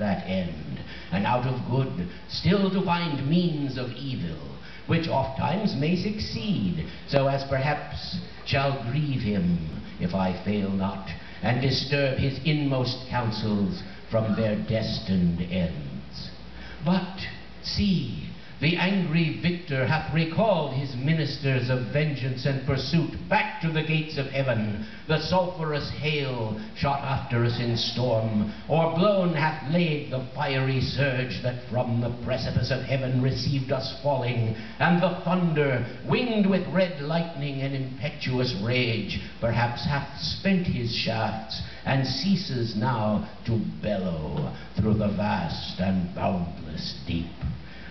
that end, and out of good still to find means of evil, which oft times may succeed, so as perhaps shall grieve him, if I fail not, and disturb his inmost counsels from their destined ends. But see, the angry victor hath recalled his ministers of vengeance and pursuit back to the gates of heaven. The sulphurous hail shot after us in storm, o'erblown hath laid the fiery surge that from the precipice of heaven received us falling, and the thunder, winged with red lightning and impetuous rage, perhaps hath spent his shafts, and ceases now to bellow through the vast and boundless deep.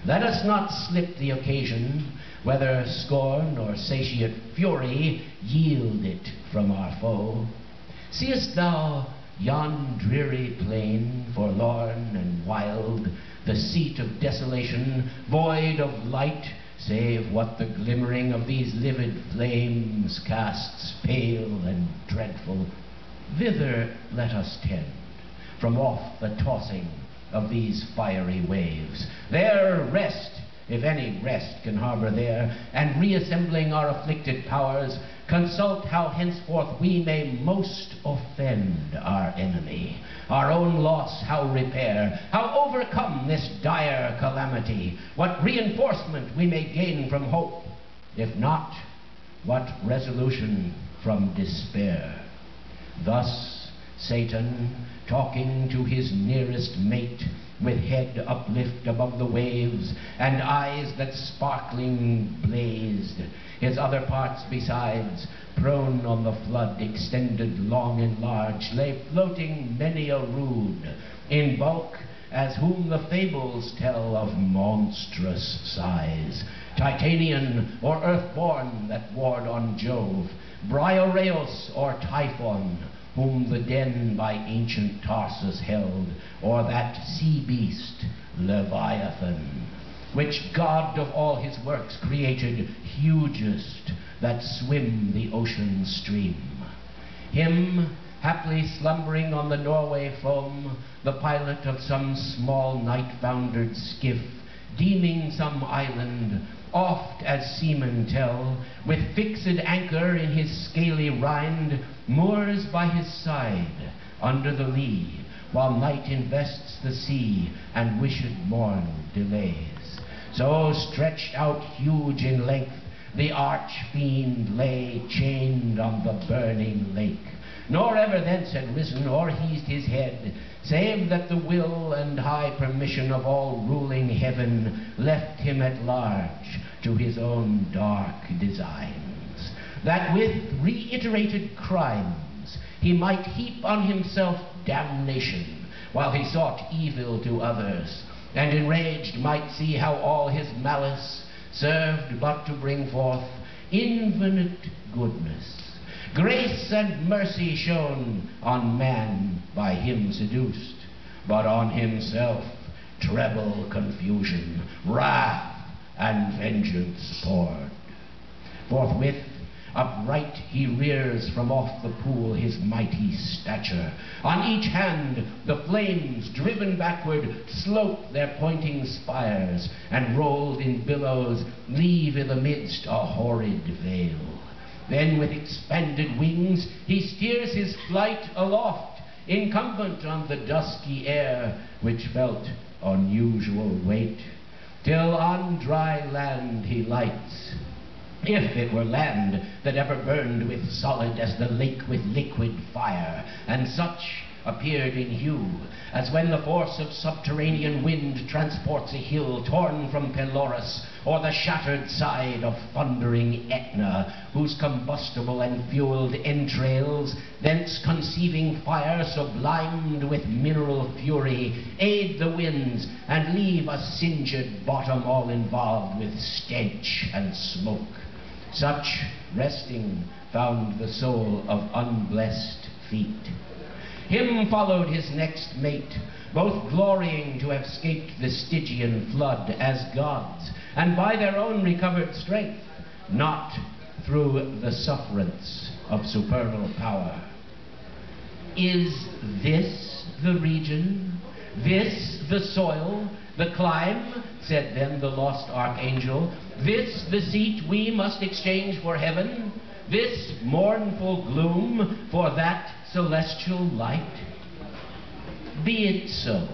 Let us not slip the occasion, whether scorn or satiate fury yield it from our foe. Seest thou yon dreary plain, forlorn and wild, the seat of desolation, void of light, save what the glimmering of these livid flames casts pale and dreadful? Thither let us tend, from off the tossing of these fiery waves. There rest, if any rest can harbor there, and reassembling our afflicted powers, consult how henceforth we may most offend our enemy, our own loss how repair, how overcome this dire calamity, what reinforcement we may gain from hope, if not, what resolution from despair. Thus Satan, talking to his nearest mate, with head uplift above the waves, and eyes that sparkling blazed, his other parts besides, prone on the flood, extended long and large, lay floating many a rood, in bulk as whom the fables tell of monstrous size, Titanian or earthborn that warred on Jove, Brioreus or Typhon, whom the den by ancient Tarsus held, or that sea beast, Leviathan, which God of all his works created hugest, that swim the ocean stream. Him, haply slumbering on the Norway foam, the pilot of some small night-foundered skiff, deeming some island, oft as seamen tell, with fixed anchor in his scaly rind, moors by his side under the lee, while night invests the sea and wished morn delays. So stretched out huge in length, the arch-fiend lay chained on the burning lake, nor ever thence had risen or eased his head, save that the will and high permission of all ruling heaven left him at large to his own dark designs, that with reiterated crimes he might heap on himself damnation, while he sought evil to others, and enraged might see how all his malice served but to bring forth infinite goodness, grace and mercy shown on man by him seduced, but on himself treble confusion, wrath, and vengeance poured. Forthwith upright he rears from off the pool his mighty stature. On each hand the flames, driven backward, slope their pointing spires, and rolled in billows leave in the midst a horrid veil. Then with expanded wings he steers his flight aloft, incumbent on the dusky air, which felt unusual weight, till on dry land he lights, if it were land that ever burned with solid as the lake with liquid fire, and such appeared in hue, as when the force of subterranean wind transports a hill torn from Pelorus, or the shattered side of thundering Etna, whose combustible and fueled entrails, thence conceiving fire sublimed with mineral fury, aid the winds, and leave a singed bottom all involved with stench and smoke. Such resting found the soul of unblessed feet. Him followed his next mate, both glorying to have escaped the Stygian flood as gods, and by their own recovered strength, not through the sufferance of supernal power. Is this the region This the soil, the clime, said then the lost archangel, this the seat we must exchange for heaven, this mournful gloom for that celestial light? Be it so,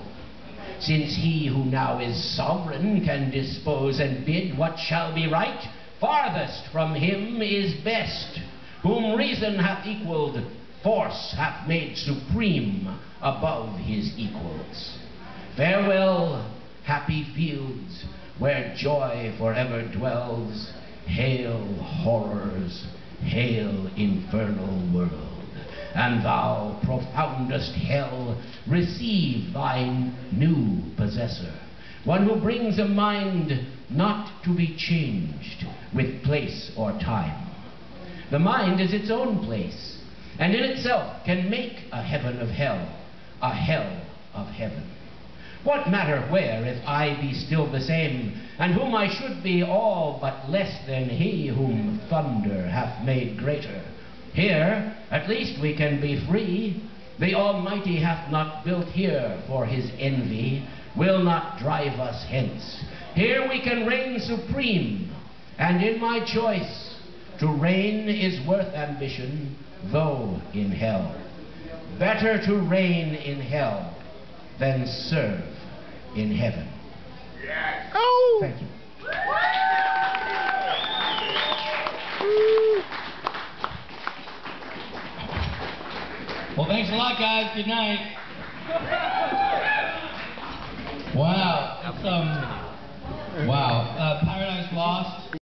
since he who now is sovereign can dispose and bid what shall be right, farthest from him is best, whom reason hath equaled, force hath made supreme above his equals. Farewell, happy fields, where joy forever dwells. Hail, horrors, hail, infernal world. And thou, profoundest hell, receive thy new possessor, one who brings a mind not to be changed with place or time. The mind is its own place, and in itself can make a heaven of hell, a hell of heaven. What matter where, if I be still the same, and whom I should be all but less than he whom thunder hath made greater? Here, at least we can be free. The Almighty hath not built here for his envy, will not drive us hence. Here we can reign supreme, and in my choice, to reign is worth ambition, though in hell. Better to reign in hell than serve in heaven. Yes. Oh. Thank you. Well, thanks a lot, guys. Good night. Wow. Wow. Paradise Lost.